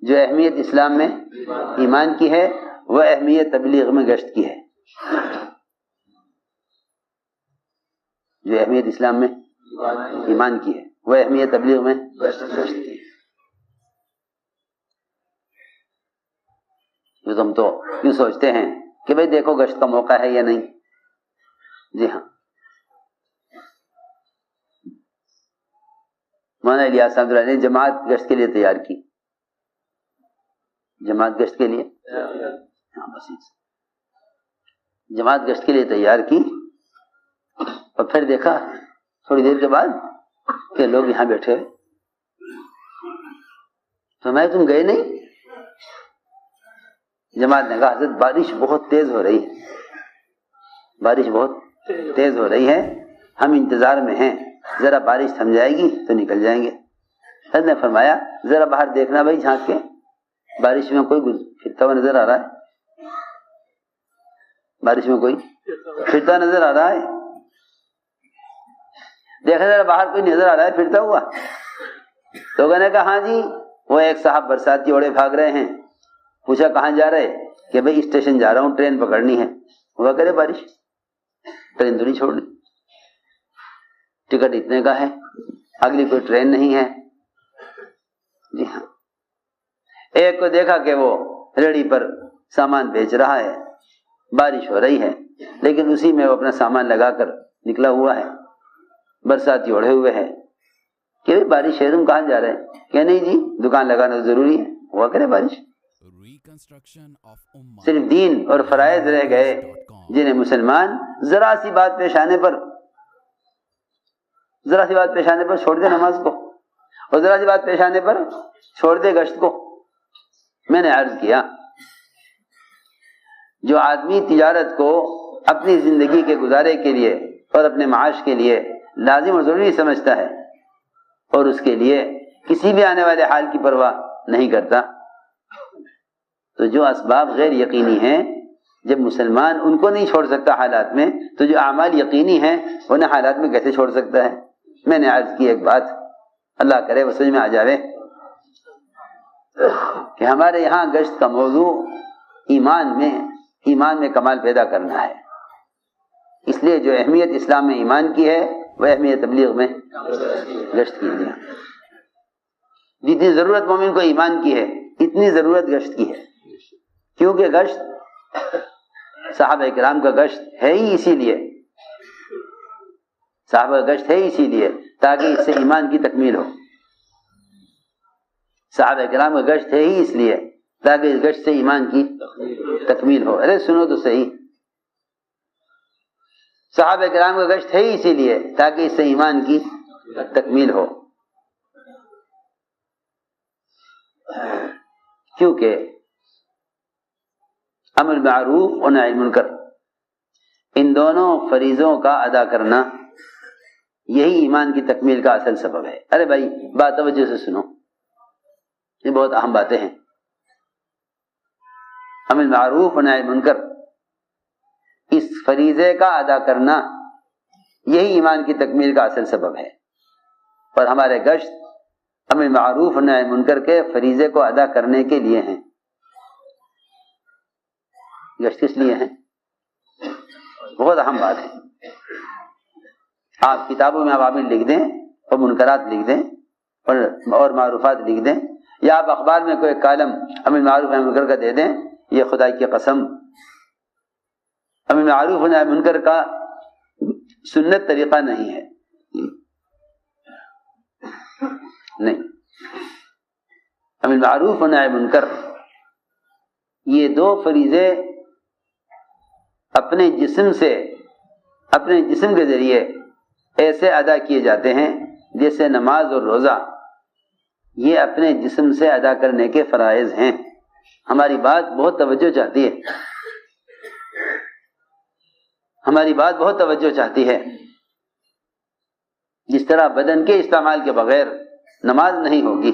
جو اہمیت اسلام میں ایمان کی ہے وہ اہمیت تبلیغ میں گشت کی ہے. جو اہمیت اسلام میں ایمان کی ہے وہ اہمیت تبلیغ میں گشت کی ہے. جو تم تو کیوں سوچتے ہیں کہ بھئی دیکھو گشت کا موقع ہے یا نہیں. جی ہاں، مولانا الیاس صاحب نے جماعت گشت کے لیے تیار کی. جماعت گشت کے لیے جماعت گشت کے لیے تیار کی اور پھر دیکھا تھوڑی دیر کے بعد کہ لوگ یہاں بیٹھے. فرمایا تم گئے نہیں؟ جماعت نے کہا حضرت بارش بہت تیز ہو رہی ہے، بارش بہت تیز ہو رہی ہے، ہم انتظار میں ہیں، ذرا بارش تھم جائے گی تو نکل جائیں گے. حضرت نے فرمایا ذرا باہر دیکھنا بھائی جھانک کے، بارش میں کوئی پھرتا ہوا نظر آ رہا ہے؟ بارش میں کوئی پھرتا نظر آ رہا ہے؟ دیکھا ذرا باہر کوئی نظر آ رہا ہے پھرتا ہوا؟ لوگوں نے کہا ہاں جی وہ ایک صاحب برساتی اوڑے بھاگ رہے ہیں. پوچھا کہاں جا رہے؟ کہ بھئی اسٹیشن جا رہا ہوں، ٹرین پکڑنی ہے. ہوا کرے بارش، ٹرین تو نہیں چھوڑنی، ٹکٹ اتنے کا ہے، اگلی کوئی ٹرین نہیں ہے. جی ہاں، ایک کو دیکھا کہ وہ ریڑھی پر سامان بیچ رہا ہے، بارش ہو رہی ہے لیکن اسی میں وہ اپنا سامان لگا کر نکلا ہوا ہے، برساتی اوڑھے ہوئے ہے. کہ بارش ہے تم کہاں جا رہے ہیں؟ کہ نہیں جی دکان لگانا ضروری ہے. ہوا کرے بارش. صرف دین اور فرائض رہ گئے جنہیں مسلمان ذرا سی بات پیش آنے پر چھوڑ دے نماز کو، اور ذرا سی بات پیش آنے پر چھوڑ دے گشت کو. میں نے عرض کیا جو آدمی تجارت کو اپنی زندگی کے گزارے کے لیے اور اپنے معاش کے لیے لازم اور ضروری سمجھتا ہے اور اس کے لیے کسی بھی آنے والے حال کی پرواہ نہیں کرتا، تو جو اسباب غیر یقینی ہیں جب مسلمان ان کو نہیں چھوڑ سکتا حالات میں، تو جو اعمال یقینی ہیں انہیں حالات میں کیسے چھوڑ سکتا ہے؟ میں نے عرض کی ایک بات، اللہ کرے وہ سمجھ میں آ جاوے، کہ ہمارے یہاں گشت کا موضوع ایمان میں کمال پیدا کرنا ہے. اس لیے جو اہمیت اسلام میں ایمان کی ہے وہ اہمیت تبلیغ میں گشت کی ہے. جتنی ضرورت مومن کو ایمان کی ہے اتنی ضرورت گشت کی ہے، کیونکہ گشت صحابہ کرام کا گشت ہے ہی اسی لیے، صحابہ کا گشت ہے ہی اسی لیے تاکہ اس سے ایمان کی تکمیل ہو. صحابہ کرام کا گشت ہے ہی اس لیے تاکہ اس گشت سے ایمان کی تکمیل ہو. ارے سنو تو صحیح، صحابہ کرام کا گشت ہے ہی اسی لیے تاکہ اس سے ایمان کی تکمیل ہو. کیونکہ امر معروف اور نہی منکر ان دونوں فریضوں کا ادا کرنا یہی ایمان کی تکمیل کا اصل سبب ہے. ارے بھائی بات توجہ سے سنو، یہ بہت اہم باتیں ہیں. امر معروف اور نہی منکر اس فریضے کا ادا کرنا یہی ایمان کی تکمیل کا اصل سبب ہے، اور ہمارے گشت امر معروف اور نہی منکر کے فریضے کو ادا کرنے کے لیے ہیں. گشت کس لیے ہیں؟ بہت اہم بات ہے. آپ کتابوں میں عوامل لکھ دیں اور منکرات لکھ دیں اور معروفات لکھ دیں، یا آپ اخبار میں کوئی کالم امر معروف و منکر کا دے دیں، یہ خدا کی قسم امر معروف و منکر کا سنت طریقہ نہیں ہے. نہیں، امر معروف و نہی منکر یہ دو فریضے اپنے جسم کے ذریعے ایسے ادا کیے جاتے ہیں جیسے نماز اور روزہ یہ اپنے جسم سے ادا کرنے کے فرائض ہیں. ہماری بات بہت توجہ چاہتی ہے، ہماری بات بہت توجہ چاہتی ہے. جس طرح بدن کے استعمال کے بغیر نماز نہیں ہوگی،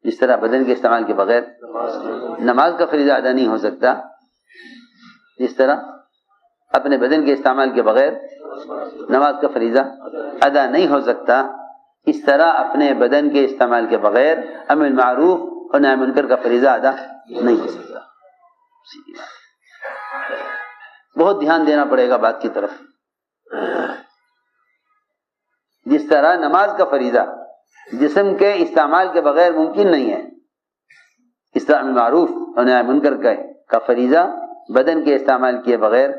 جس طرح بدن کے استعمال کے بغیر نماز کا فریضہ ادا نہیں ہو سکتا، جس طرح اپنے بدن کے استعمال کے بغیر نماز کا فریضہ ادا نہیں ہو سکتا، اس طرح اپنے بدن کے استعمال کے بغیر امر معروف اور نہی منکر کا فریضہ ادا نہیں ہو سکتا. بہت دھیان دینا پڑے گا بات کی طرف. جس طرح نماز کا فریضہ جسم کے استعمال کے بغیر ممکن نہیں ہے، اس طرح امر معروف اور نہی منکر کا فریضہ بدن کے استعمال کیے بغیر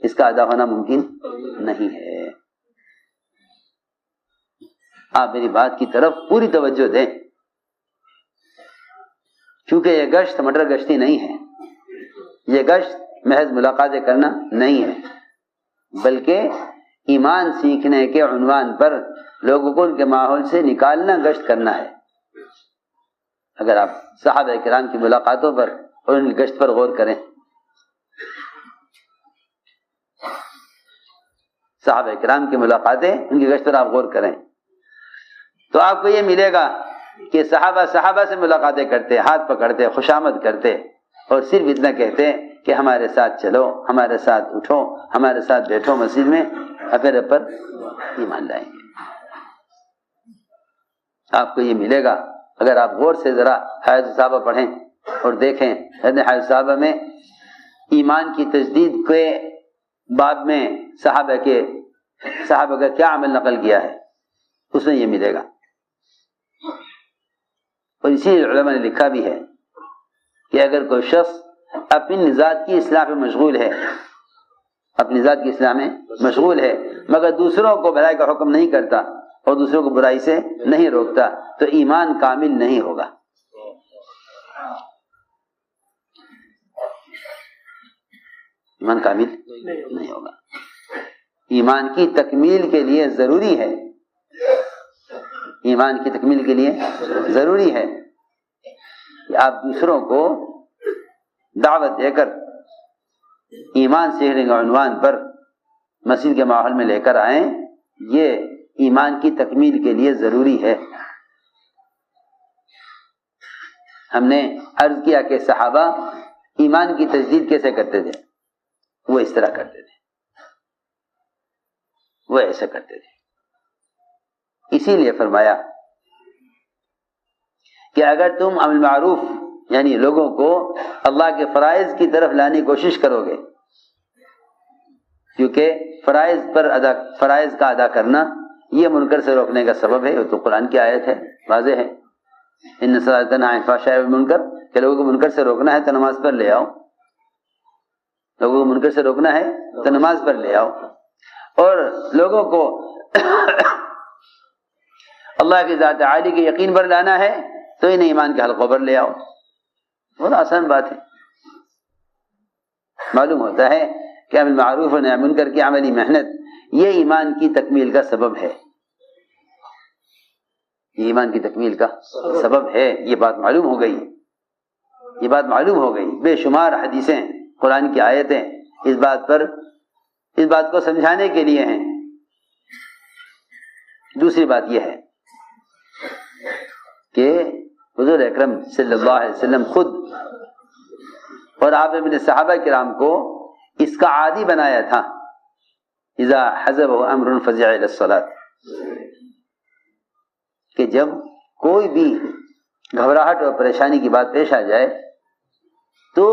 اس کا ادا ہونا ممکن نہیں ہے. آپ میری بات کی طرف پوری توجہ دیں، کیونکہ یہ گشت مٹر گشتی نہیں ہے، یہ گشت محض ملاقاتیں کرنا نہیں ہے، بلکہ ایمان سیکھنے کے عنوان پر لوگوں کو ان کے ماحول سے نکالنا گشت کرنا ہے. اگر آپ صحابہ کرام کی ملاقاتوں پر اور ان کی گشت پر غور کریں، صحابہ کرام کی ملاقاتیں ان کی گشت پر آپ غور کریں تو آپ کو یہ ملے گا کہ صحابہ سے ملاقاتیں کرتے، ہاتھ پکڑتے، خوشامد کرتے اور صرف اتنا کہتے کہ ہمارے ساتھ چلو، ہمارے ساتھ اٹھو، ہمارے ساتھ بیٹھو مسجد میں، اپنے رب پر ایمان لائیں گے. آپ کو یہ ملے گا اگر آپ غور سے ذرا حیات الصحابہ پڑھیں اور دیکھیں حیات الصحابہ میں ایمان کی تجدید کے باب میں صحابہ کا کیا عمل نقل کیا ہے، اس میں یہ ملے گا. اور اسی علماء نے لکھا بھی ہے کہ اگر کوئی شخص اپنی ذات کی اصلاح میں مشغول ہے، اپنی ذات کی اصلاح میں مشغول ہے مگر دوسروں کو بھلائی کا حکم نہیں کرتا اور دوسروں کو برائی سے نہیں روکتا تو ایمان کامل نہیں ہوگا. ایمان کامل نہیں ہوگا. ایمان کی تکمیل کے لیے ضروری ہے، ایمان کی تکمیل کے لیے ضروری ہے کہ آپ دوسروں کو دعوت دے کر ایمان سیکھنے کے عنوان پر مسجد کے ماحول میں لے کر آئیں. یہ ایمان کی تکمیل کے لیے ضروری ہے. ہم نے عرض کیا کہ صحابہ ایمان کی تجدید کیسے کرتے تھے، وہ اس طرح کرتے تھے، وہ ایسے کرتے تھے. اسی لیے فرمایا کہ اگر تم امر معروف یعنی لوگوں کو اللہ کے فرائض کی طرف لانے کی کوشش کرو گے، کیونکہ فرائض کا ادا کرنا یہ منکر سے روکنے کا سبب ہے. وہ تو قرآن کی آیت ہے، واضح ہے، ان الصلاۃ تنہی عن الفحشاء والمنکر، کہ لوگوں کو منکر سے روکنا ہے تو نماز پر لے آؤ، لوگوں کو منکر سے روکنا ہے تو نماز پر لے آؤ، اور لوگوں کو اللہ کی ذات عالی کے یقین پر لانا ہے تو انہیں ایمان کے حلقوں پر لے آؤ. بہت آسان بات ہے. معلوم ہوتا ہے کہ امر معروف و نہی منکر کی عملی محنت یہ ایمان کی تکمیل کا سبب ہے، یہ ایمان کی تکمیل کا سبب ہے. یہ بات معلوم ہو گئی، یہ بات معلوم ہو گئی. بے شمار حدیثیں، قرآن کی آیتیں اس بات کو سمجھانے کے لیے ہیں. دوسری بات یہ ہے کہ حضور اکرم صلی اللہ علیہ وسلم خود اور آپ نے اپنے صحابہ کرام کو اس کا عادی بنایا تھا. اذا حزبه امر فزع الى الصلاة، کہ جب کوئی بھی گھبراہٹ اور پریشانی کی بات پیش آ جائے تو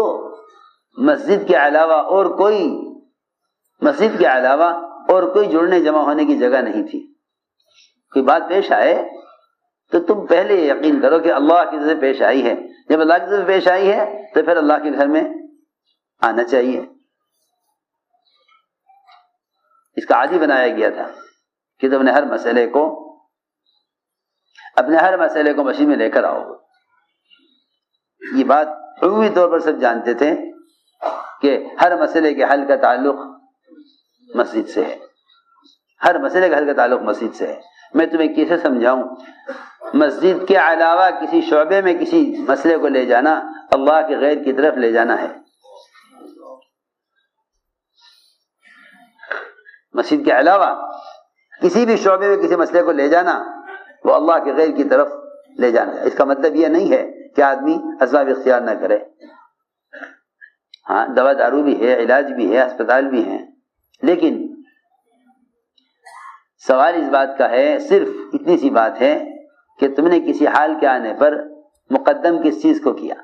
مسجد کے علاوہ اور کوئی جڑنے جمع ہونے کی جگہ نہیں تھی. کوئی بات پیش آئے تو تم پہلے یقین کرو کہ اللہ کی طرف سے پیش آئی ہے. جب اللہ کی طرف سے پیش آئی ہے تو پھر اللہ کے گھر میں آنا چاہیے. اس کا عادی بنایا گیا تھا کہ تم نے ہر مسئلے کو مسجد میں لے کر آؤ. یہ بات عمومی طور پر سب جانتے تھے کہ ہر مسئلے کے حل کا تعلق مسجد سے ہے، ہر مسئلے کا حل کا تعلق مسجد سے ہے. میں تمہیں کیسے سمجھاؤں؟ مسجد کے علاوہ کسی شعبے میں کسی مسئلے کو لے جانا اللہ کے غیر کی طرف لے جانا ہے. مسجد کے علاوہ کسی بھی شعبے میں کسی مسئلے کو لے جانا وہ اللہ کے غیر کی طرف لے جانا ہے. اس کا مطلب یہ نہیں ہے کہ آدمی اسباب اختیار نہ کرے. ہاں، دوا دارو بھی ہے، علاج بھی ہے، ہسپتال بھی ہیں، لیکن سوال اس بات کا ہے، صرف اتنی سی بات ہے کہ تم نے کسی حال کے آنے پر مقدم کس چیز کو کیا؟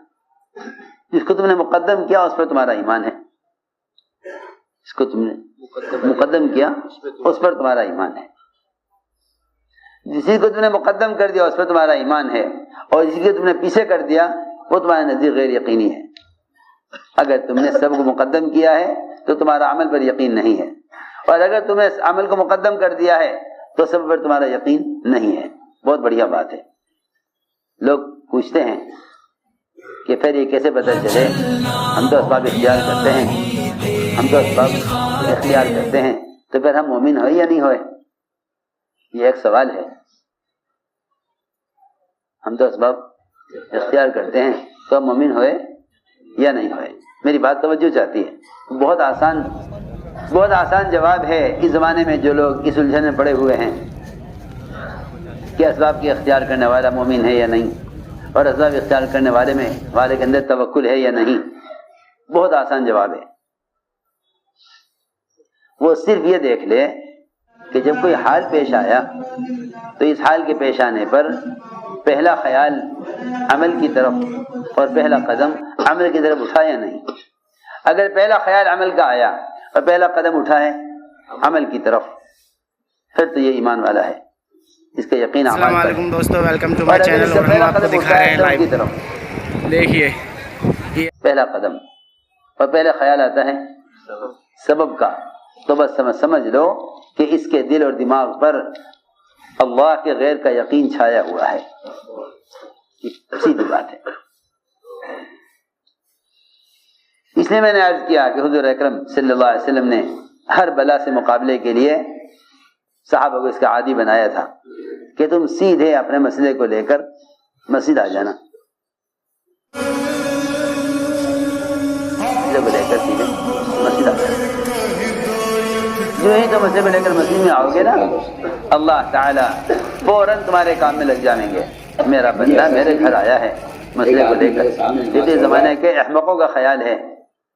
جس کو تم نے مقدم کیا اس پر تمہارا ایمان ہے، جس کو تم نے مقدم کیا اس پر تمہارا ایمان ہے، جس چیز کو تم نے مقدم کر دیا اس پر تمہارا ایمان ہے، اور جس کو تم نے پیچھے کر دیا وہ تمہارے نزدیک غیر یقینی ہے۔ اگر تم نے سب کو مقدم کیا ہے تو تمہارا عمل پر یقین نہیں ہے، اور اگر تم نے عمل کو مقدم کر دیا ہے تو سب پر تمہارا یقین نہیں ہے۔ بہت بڑھیا بات ہے۔ لوگ پوچھتے ہیں کہ پھر یہ کیسے پتہ چلے؟ ہم تو اسباب اختیار کرتے ہیں، ہم تو اسباب اختیار کرتے ہیں، تو پھر ہم مومن ہوئے یا نہیں ہوئے؟ یہ ایک سوال ہے۔ ہم تو اسباب اختیار کرتے ہیں تو ہم مومن ہوئے یا نہیں ہوئے؟ میری بات توجہ چاہتی ہے۔ بہت آسان جواب ہے اس زمانے میں جو لوگ اس الجھن میں پڑے ہوئے ہیں کہ اسباب کی اختیار کرنے والا مومن ہے یا نہیں، اور اسباب اختیار کرنے والے کے اندر توکل ہے یا نہیں۔ بہت آسان جواب ہے۔ وہ صرف یہ دیکھ لے کہ جب کوئی حال پیش آیا تو اس حال کے پیش آنے پر پہلا خیال عمل کی طرف اور پہلا قدم عمل کی طرف اٹھا یا نہیں۔ اگر پہلا خیال عمل کا آیا اور پہلا قدم اٹھائے عمل کی طرف، پھر تو یہ ایمان والا ہے، اس کا یقین۔ السلام علیکم دوستو، ویلکم ٹو مائی چینل، اور ہم آپ کو دکھا رہے ہیں لائیو۔ دیکھیے پہلا قدم اور پہلا خیال آتا ہے سبب کا، تو بس سمجھ لو کہ اس کے دل اور دماغ پر اللہ کے غیر کا یقین چھایا ہوا ہے۔ سیدھی بات ہے۔ اس لیے میں نے عرض کیا کہ حضور اکرم صلی اللہ علیہ وسلم نے ہر بلا سے مقابلے کے لیے صحابہ کو اس کا عادی بنایا تھا کہ تم سیدھے اپنے مسئلے کو لے کر مسجد آ جانا، مسئلے کو لے کر سیدھے مسجد آ جانا۔ جو ہی تم مسئلے کو لے کر مسجد میں آؤ گے نا، اللہ تعالیٰ فوراً تمہارے کام میں لگ جائیں گے۔ میرا بندہ میرے گھر آیا ہے مسئلے کو لے کر۔ یہ تو زمانے کے احمقوں کا خیال ہے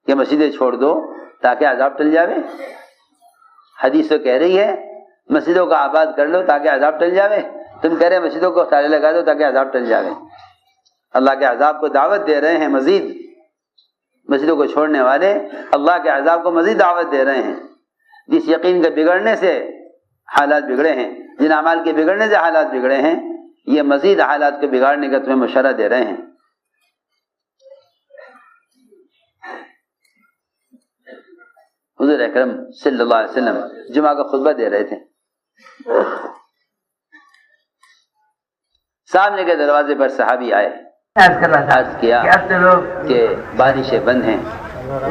کہ مسجدیں چھوڑ دو تاکہ عذاب ٹل جاوے۔ حدیث تو کہہ رہی ہے مسجدوں کا آباد کر لو تاکہ عذاب ٹل جاوے، تم کہہ رہے مسجدوں کو تالے لگا دو تاکہ عذاب ٹل جاوے۔ اللہ کے عذاب کو دعوت دے رہے ہیں مزید۔ مسجدوں کو چھوڑنے والے اللہ کے عذاب کو مزید دعوت دے رہے ہیں۔ جس یقین کے بگڑنے سے حالات بگڑے ہیں، جن اعمال کے بگڑنے سے حالات بگڑے ہیں، یہ مزید حالات کو بگاڑنے کا تمہیں مشورہ دے رہے ہیں۔ حضور اکرم صلی اللہ علیہ وسلم جمعہ کا خطبہ دے رہے تھے۔ سامنے کے دروازے پر صحابی آئے، عرض کیا کہ بارشیں بند ہیں،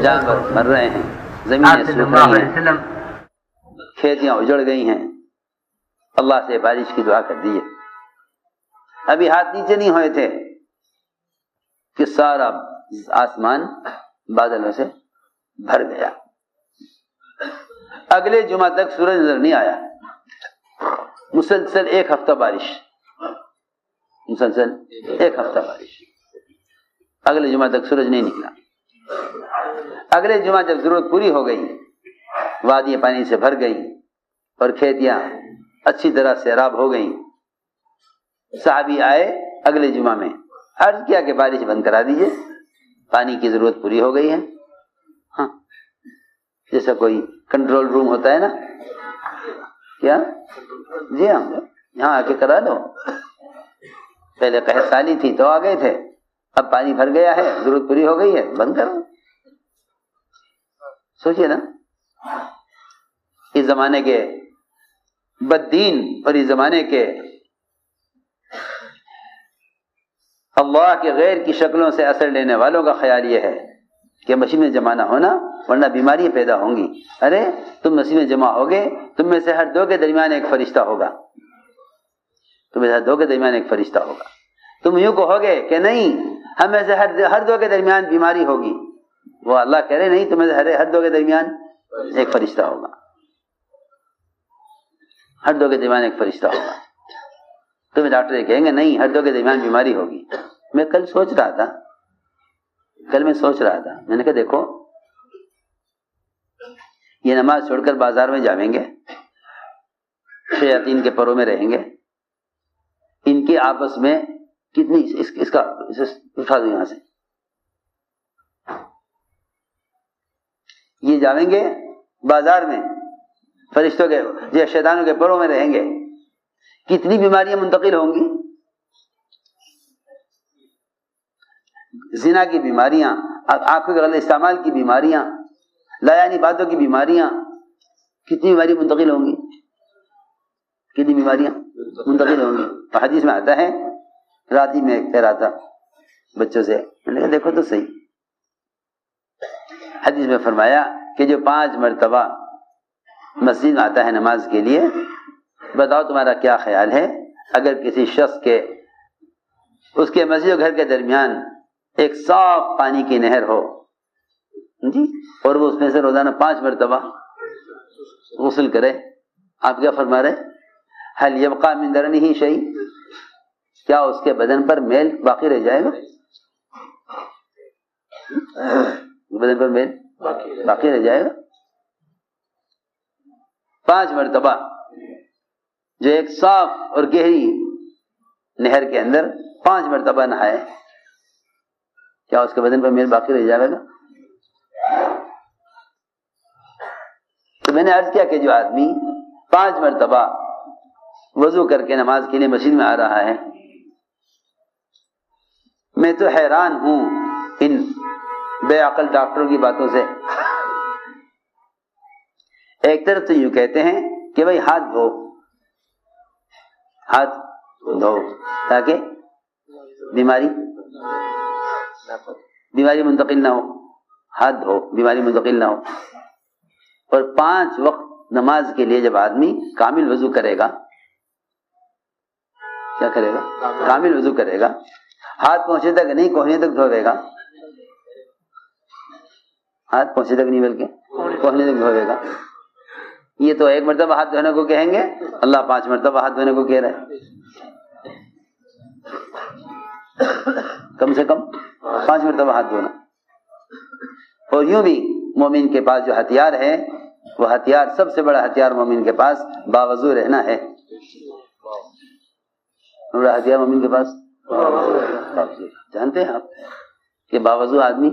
جانور مر رہے ہیں، زمینیں سوکھ رہی ہیں، کھیتیاں اجڑ گئی ہیں، اللہ سے بارش کی دعا کر دیجیے۔ ابھی ہاتھ نیچے نہیں ہوئے تھے کہ سارا آسمان بادلوں سے بھر گیا۔ اگلے جمعہ تک سورج نظر نہیں آیا، مسلسل ایک ہفتہ بارش، مسلسل ایک ہفتہ بارش۔ اگلے جمعہ تک سورج نہیں نکلا۔ اگلے جمعہ جب ضرورت پوری ہو گئی، وادیاں پانی سے بھر گئی اور کھیتیاں اچھی طرح سیراب ہو گئیں، صحابی آئے اگلے جمعہ میں، عرض کیا کہ بارش بند کرا دیجئے، پانی کی ضرورت پوری ہو گئی ہے۔ ہاں، جیسا کوئی کنٹرول روم ہوتا ہے نا، کیا جی ہاں یہاں آ کے کرا لو، پہلے قحط سالی تھی تو آ گئے تھے، اب پانی بھر گیا ہے، ضرورت پوری ہو گئی ہے، بند کرو۔ سوچئے نا، اس زمانے کے بددین اور اس زمانے کے اللہ کے غیر کی شکلوں سے اثر لینے والوں کا خیال یہ ہے کہ مسجد میں جمع نہ ہونا ورنہ بیماریاں پیدا ہوں گی۔ ارے تم مسجد میں جمع ہوگے، تم میں سے ہر دو کے درمیان ایک فرشتہ ہوگا، تم میں سے ہر دو کے درمیان ایک فرشتہ ہوگا۔ تم یوں کہو گے کہ نہیں ہم میں سے ہر دو کے درمیان بیماری ہوگی، وہ اللہ کہہ رہے نہیں، تم میں سے ہر دو کے درمیان ایک فرشتہ ہوگا، ہر دو کے درمیان ایک فرشتہ ہوگا۔ تمہیں ڈاکٹر کہیں گے نہیں ہر دو کے درمیان بیماری ہوگی۔ میں کل میں سوچ رہا تھا، میں نے کہا دیکھو یہ نماز چھوڑ کر بازار میں جائیں گے شیاطین کے پروں میں رہیں گے. ان کے آپس میں کتنی اس کا اٹھا دو یہاں سے. یہ جائیں گے بازار میں فرشتوں کے یا شیطانوں کے پروں میں رہیں گے. کتنی بیماریاں منتقل ہوں گی. زنا کی بیماریاں، آنکھوں کے غلط استعمال کی بیماریاں، لایعنی باتوں کی بیماریاں، کتنی بیماریاں منتقل ہوں گی. کتنی بیماریاں منتقل ہوں گی. حدیث میں آتا ہے، رات ہی میں کہہ رہا تھا بچوں سے، میں نے کہا دیکھو تو صحیح، حدیث میں فرمایا کہ جو 5 مرتبہ مسجد میں آتا ہے نماز کے لیے، بتاؤ تمہارا کیا خیال ہے اگر کسی شخص کے اس کے مسجد و گھر کے درمیان ایک صاف پانی کی نہر ہو جی، اور وہ اس میں سے روزانہ 5 مرتبہ غسل کرے، آپ کیا فرما رہے؟ حل یبقى من درنه شیء، کیا اس کے بدن پر میل باقی رہ جائے گا؟ بدن پر میل باقی رہ جائے گا. 5 مرتبہ جو ایک صاف اور گہری نہر کے اندر 5 مرتبہ نہائے، کیا اس کے بدن پر میل باقی رہ جائے گا؟ تو میں نے عرض کیا کہ جو آدمی 5 مرتبہ وضو کر کے نماز کے لیے مسجد میں آ رہا ہے، میں تو حیران ہوں ان بے عقل ڈاکٹروں کی باتوں سے. ایک طرف تو یوں کہتے ہیں کہ بھائی ہاتھ دھو تاکہ بیماری منتقل نہ ہو، ہاتھ دھو بیماری منتقل نہ ہو. اور 5 وقت نماز کے لیے جب آدمی کامل وضو کرے گا، کیا کرے گا؟ کامل وضو کرے گا، ہاتھ پہنچے تک نہیں کوہنی تک دھوے گا، ہاتھ پہنچے تک نہیں بلکہ کوہنی تک دھوے گا. یہ تو 1 مرتبہ ہاتھ دھونے کو کہیں گے، اللہ 5 مرتبہ ہاتھ دھونے کو کہہ رہا ہے. کم سے کم 5 مرتبہ ہاتھ دھونا. اور یوں بھی مومن کے پاس جو ہتھیار ہے، وہ ہتھیار سب سے بڑا ہتھیار مومن کے پاس باوضو رہنا ہے. بڑا ہتھیار مومن کے پاس جانتے ہیں آپ کہ باوضو آدمی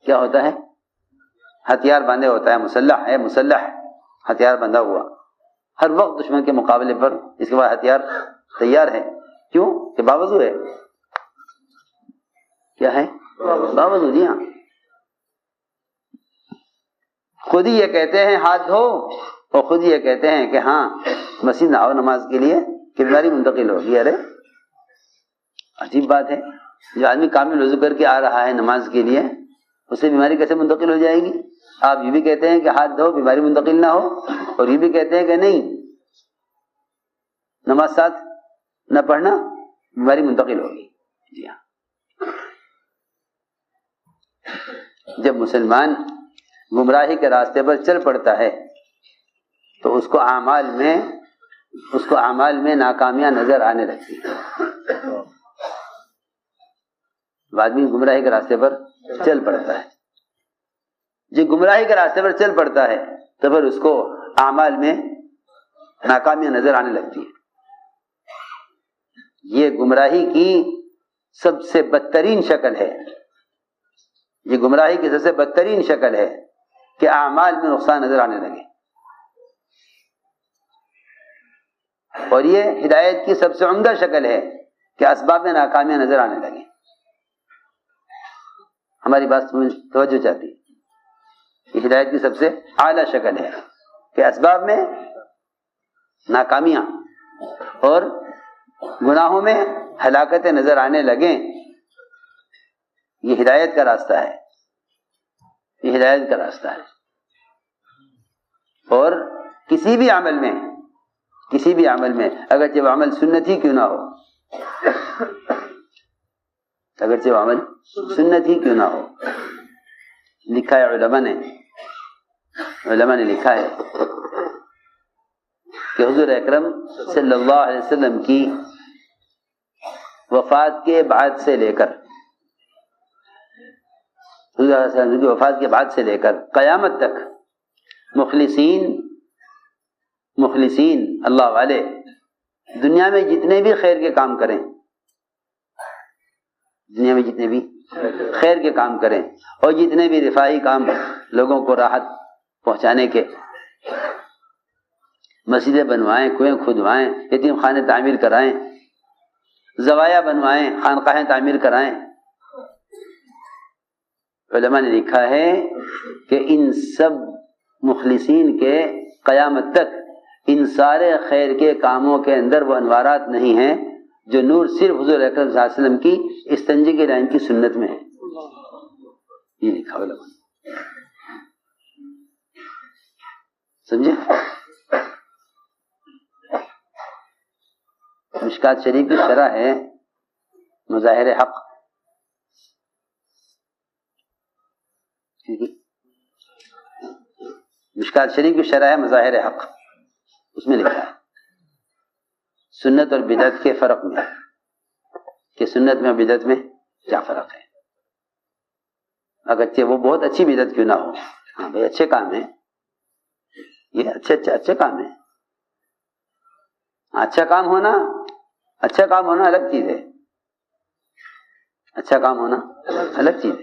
کیا ہوتا ہے؟ ہتھیار باندھے ہوتا ہے، مسلح ہتھیار بندھا ہوا، ہر وقت دشمن کے مقابلے پر اس کے بعد ہتھیار تیار ہے. کیوں؟ کہ باوضو ہے. کیا ہے؟ باوضو. جی ہاں، خود ہی یہ کہتے ہیں ہاتھ دھو، اور خود ہی یہ کہتے ہیں کہ ہاں مسجد نہ آؤ نماز کے لیے کہ بیماری منتقل ہوگی. ارے عجیب بات ہے، جو آدمی کامل وضو کر کے آ رہا ہے نماز کے لیے، اسے بیماری کیسے منتقل ہو جائے گی؟ آپ یہ بھی کہتے ہیں کہ ہاتھ دھو بیماری منتقل نہ ہو، اور یہ بھی کہتے ہیں کہ نہیں نماز ساتھ نہ پڑھنا بیماری منتقل ہوگی. جی ہاں، جب مسلمان گمراہی کے راستے پر چل پڑتا ہے تو اس کو اعمال میں ناکامیاں نظر آنے لگتی ہیں. آدمی گمراہی کے راستے پر چل پڑتا ہے، جو گمراہی کے راستے پر چل پڑتا ہے تو پھر اس کو اعمال میں ناکامیاں نظر آنے لگتی ہیں. یہ گمراہی کی سب سے بدترین شکل ہے، یہ گمراہی کی سب سے بدترین شکل ہے کہ اعمال میں نقصان نظر آنے لگے. اور یہ ہدایت کی سب سے عمدہ شکل ہے کہ اسباب میں ناکامیاں نظر آنے لگے. ہماری بات توجہ چاہتی ہے. یہ ہدایت کی سب سے اعلیٰ شکل ہے کہ اسباب میں ناکامیاں اور گناہوں میں ہلاکتیں نظر آنے لگیں. یہ ہدایت کا راستہ ہے، یہ ہدایت کا راستہ ہے. اور کسی بھی عمل میں اگرچہ وہ عمل سنتی کیوں نہ ہو، اگرچہ وہ عمل سنتی کیوں نہ ہو، لکھا ہے علماء نے لکھا ہے کہ حضور اکرم صلی اللہ علیہ وسلم کی وفات کے بعد سے لے کر حضور علیہ وسلم کی وفات کے بعد سے لے کر قیامت تک مخلصین مخلصین اللہ والے دنیا میں جتنے بھی خیر کے کام کریں، دنیا میں جتنے بھی خیر کے کام کریں اور جتنے بھی رفاہی کام لوگوں کو راحت پہنچانے کے، مسجدیں بنوائیں، کنویں کھدوائیں، یتیم خانے تعمیر کرائیں، زوایا بنوائیں، خانقاہیں تعمیر کرائیں، علماء نے لکھا ہے کہ ان سب مخلصین کے قیامت تک ان سارے خیر کے کاموں کے اندر وہ انوارات نہیں ہیں جو نور صرف حضور اکرم صلی اللہ علیہ وسلم کی استنجے کے لائن کی سنت میں ہے. یہ لکھا علماء نے، سمجھے؟ مشکات شریف کی شرح ہے مظاہر حق، مشکات شریف کی شرح ہے مظاہر حق، اس میں لکھا ہے سنت اور بدعت کے فرق میں، کہ سنت میں اور بدعت میں کیا فرق ہے. اگرچہ وہ بہت اچھی بدعت کیوں نہ ہو، ہاں بھائی اچھے کام ہیں، یہ اچھے کام ہیں. اچھا کام ہونا الگ چیز ہے، اچھا کام ہونا الگ چیز ہے.